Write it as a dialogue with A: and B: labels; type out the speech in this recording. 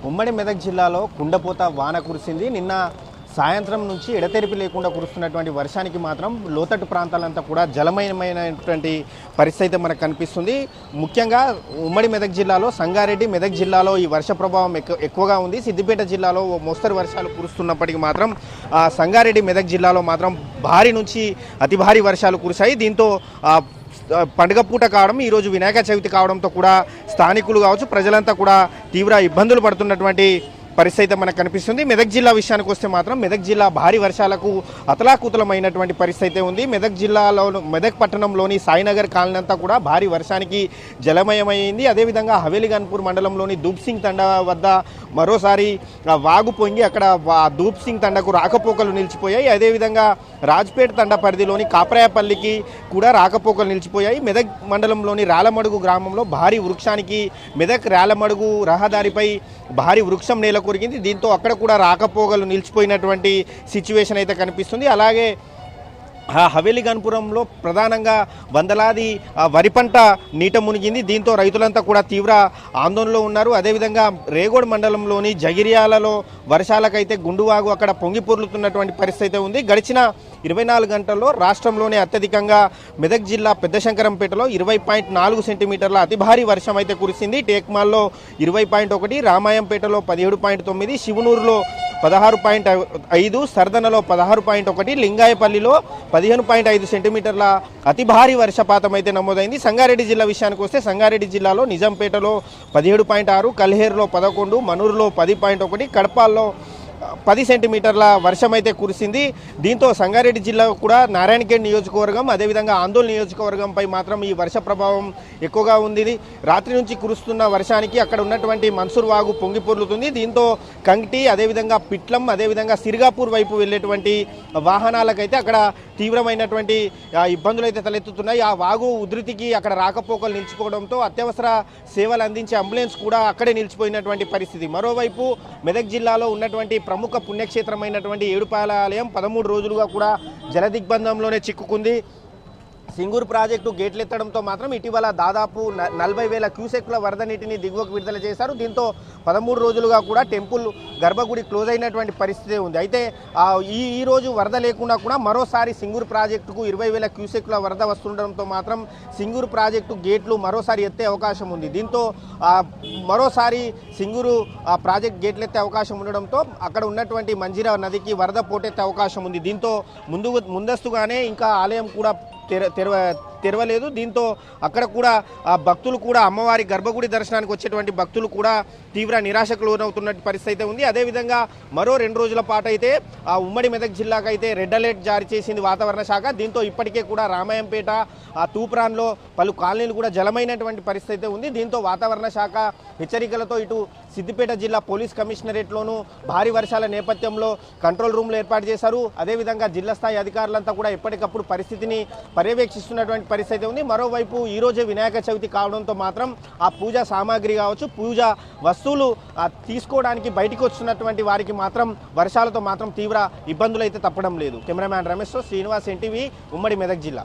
A: ఉమ్మడి మెదక్ జిల్లాలో కుండపోత వాన కురిసింది. నిన్న సాయంత్రం నుంచి ఎడతెరిపి లేకుండా కురుస్తున్నటువంటి వర్షానికి మాత్రం లోతట్టు ప్రాంతాలంతా కూడా జలమయమైనటువంటి పరిస్థితి మనకు కనిపిస్తుంది. ముఖ్యంగా ఉమ్మడి మెదక్ జిల్లాలో సంగారెడ్డి మెదక్ జిల్లాలో ఈ వర్ష ప్రభావం ఎక్కువగా ఉంది. సిద్దిపేట జిల్లాలో మోస్తరు వర్షాలు కురుస్తున్నప్పటికీ మాత్రం సంగారెడ్డి మెదక్ జిల్లాలో మాత్రం భారీ నుంచి అతి భారీ వర్షాలు కురిశాయి. దీంతో పండుగ పూట కావడం, ఈరోజు వినాయక చవితి కావడంతో కూడా స్థానికులు కావచ్చు ప్రజలంతా కూడా తీవ్ర ఇబ్బందులు పడుతున్నటువంటి పరిస్థితి మనకు కనిపిస్తుంది. మెదక్ జిల్లా విషయానికి వస్తే మాత్రం మెదక్ జిల్లా భారీ వర్షాలకు అతలాకుతలమైనటువంటి పరిస్థితి ఉంది. మెదక్ జిల్లాలో మెదక్ పట్టణంలోని సాయినగర్ కాలనీ అంతా కూడా భారీ వర్షానికి జలమయమైంది. అదేవిధంగా హవేలీ గన్పూర్ మండలంలోని దూప్ సింగ్ తండా వద్ద మరోసారి వాగు పొంగి అక్కడ దూప్ సింగ్ తండకు రాకపోకలు నిలిచిపోయాయి. అదేవిధంగా రాజ్పేట్ తండ పరిధిలోని కాపరాయపల్లికి కూడా రాకపోకలు నిలిచిపోయాయి. మెదక్ మండలంలోని రాలమడుగు గ్రామంలో భారీ వృక్షానికి మెదక్ రాలమడుగు రహదారిపై భారీ వృక్షం నేల కొరిగింది. దీంతో అక్కడ కూడా రాకపోకలు నిలిచిపోయినటువంటి సిచ్యువేషన్ అయితే కనిపిస్తుంది. అలాగే హవేలీ గన్పురంలో ప్రధానంగా వందలాది వరి పంట నీట మునిగింది. దీంతో రైతులంతా కూడా తీవ్ర ఆందోళనలో ఉన్నారు. అదేవిధంగా రేగోడ్ మండలంలోని జగిర్యాలలో వర్షాలకైతే గుండువాగు అక్కడ పొంగి పొర్లుతున్నటువంటి పరిస్థితి ఉంది. గడిచిన 24 గంటల్లో రాష్ట్రంలోనే అత్యధికంగా మెదక్ జిల్లా పెద్దశంకరంపేటలో 20.4 సెంటీమీటర్ల అతి భారీ వర్షం అయితే కురిసింది. టేక్మాల్లో 20.1, రామాయంపేటలో 17.9, శివనూరులో 16.5, సర్దనలో 16.1, లింగాయపల్లిలో 15.5 సెంటీమీటర్ల అతి భారీ వర్షపాతం అయితే నమోదైంది. సంగారెడ్డి జిల్లా విషయానికి వస్తే సంగారెడ్డి జిల్లాలో నిజాంపేటలో 17.6, కల్హేరులో 11, మనూరులో 10.1, కడపాల్లో 10 సెంటీమీటర్ల వర్షం అయితే కురిసింది. దీంతో సంగారెడ్డి జిల్లా కూడా నారాయణఖేడ్ నియోజకవర్గం అదేవిధంగా ఆందోళన నియోజకవర్గంపై మాత్రం ఈ వర్ష ప్రభావం ఎక్కువగా ఉంది. రాత్రి నుంచి కురుస్తున్న వర్షానికి అక్కడ ఉన్నటువంటి మన్సూర్ వాగు పొంగి పొర్లుతుంది. దీంతో కంగ్టి అదేవిధంగా పిట్లం అదేవిధంగా సిరిగాపూర్ వైపు వెళ్ళేటువంటి వాహనాలకైతే అక్కడ తీవ్రమైనటువంటి ఇబ్బందులు అయితే తలెత్తుతున్నాయి. ఆ వాగు ఉధృతికి అక్కడ రాకపోకలు నిలిచిపోవడంతో అత్యవసర సేవలు అందించే అంబులెన్స్ కూడా అక్కడే నిలిచిపోయినటువంటి పరిస్థితి. మరోవైపు మెదక్ జిల్లాలో ఉన్నటువంటి ప్రముఖ పుణ్యక్షేత్రమైనటువంటి ఏడుపాయల ఆలయం 13 రోజులుగా కూడా జలదిగ్బంధంలోనే చిక్కుకుంది. సింగూరు ప్రాజెక్టు గేట్లు ఎత్తడంతో మాత్రం ఇటీవల దాదాపు 40,000 క్యూసెక్ల వరద నీటిని దిగువకు విడుదల చేశారు. దీంతో 13 రోజులుగా కూడా టెంపుల్ గర్భగుడి క్లోజ్ అయినటువంటి పరిస్థితి ఉంది. అయితే ఈ రోజు వరద లేకుండా కూడా మరోసారి సింగూరు ప్రాజెక్టుకు 20,000 క్యూసెక్ల వరద వస్తుండడంతో మాత్రం సింగూరు ప్రాజెక్టు గేట్లు మరోసారి ఎత్తే అవకాశం ఉంది. దీంతో మరోసారి సింగూరు ప్రాజెక్ట్ గేట్లు ఎత్తే అవకాశం ఉండడంతో అక్కడ ఉన్నటువంటి మంజీరా నదికి వరద పోటెత్తే అవకాశం ఉంది. దీంతో ముందస్తుగానే ఇంకా ఆలయం కూడా తెరవలేదు. దీంతో అక్కడ కూడా భక్తులు కూడా అమ్మవారి గర్భగుడి దర్శనానికి వచ్చేటువంటి భక్తులు కూడా తీవ్ర నిరాశకు లోనవుతున్న పరిస్థితి ఉంది. అదేవిధంగా మరో 2 రోజుల పాటు అయితే ఉమ్మడి మెదక్ జిల్లాకు అయితే రెడ్ అలర్ట్ జారీ చేసింది వాతావరణ శాఖ. దీంతో ఇప్పటికే కూడా రామాయంపేట తూప్రాన్లో పలు కాలనీలు కూడా జలమైనటువంటి పరిస్థితి ఉంది. దీంతో వాతావరణ శాఖ హెచ్చరికలతో ఇటు సిద్దిపేట జిల్లా పోలీస్ కమిషనరేట్లోనూ భారీ వర్షాల నేపథ్యంలో కంట్రోల్ రూమ్లు ఏర్పాటు చేశారు. అదేవిధంగా జిల్లా స్థాయి అధికారులంతా కూడా ఎప్పటికప్పుడు పరిస్థితిని పర్యవేక్షిస్తున్నటువంటి పరిస్థితి ఉంది. మరోవైపు ఈరోజే వినాయక చవితి కావడంతో మాత్రం ఆ పూజా సామాగ్రి కావచ్చు పూజా వస్తువులు తీసుకోవడానికి బయటకు వస్తున్నటువంటి వారికి మాత్రం వర్షాలతో మాత్రం తీవ్ర ఇబ్బందులు అయితే తప్పడం లేదు. కెమెరామ్యాన్ రమేష్తో శ్రీనివాస్, ఎన్టీవీ, ఉమ్మడి మెదక్ జిల్లా.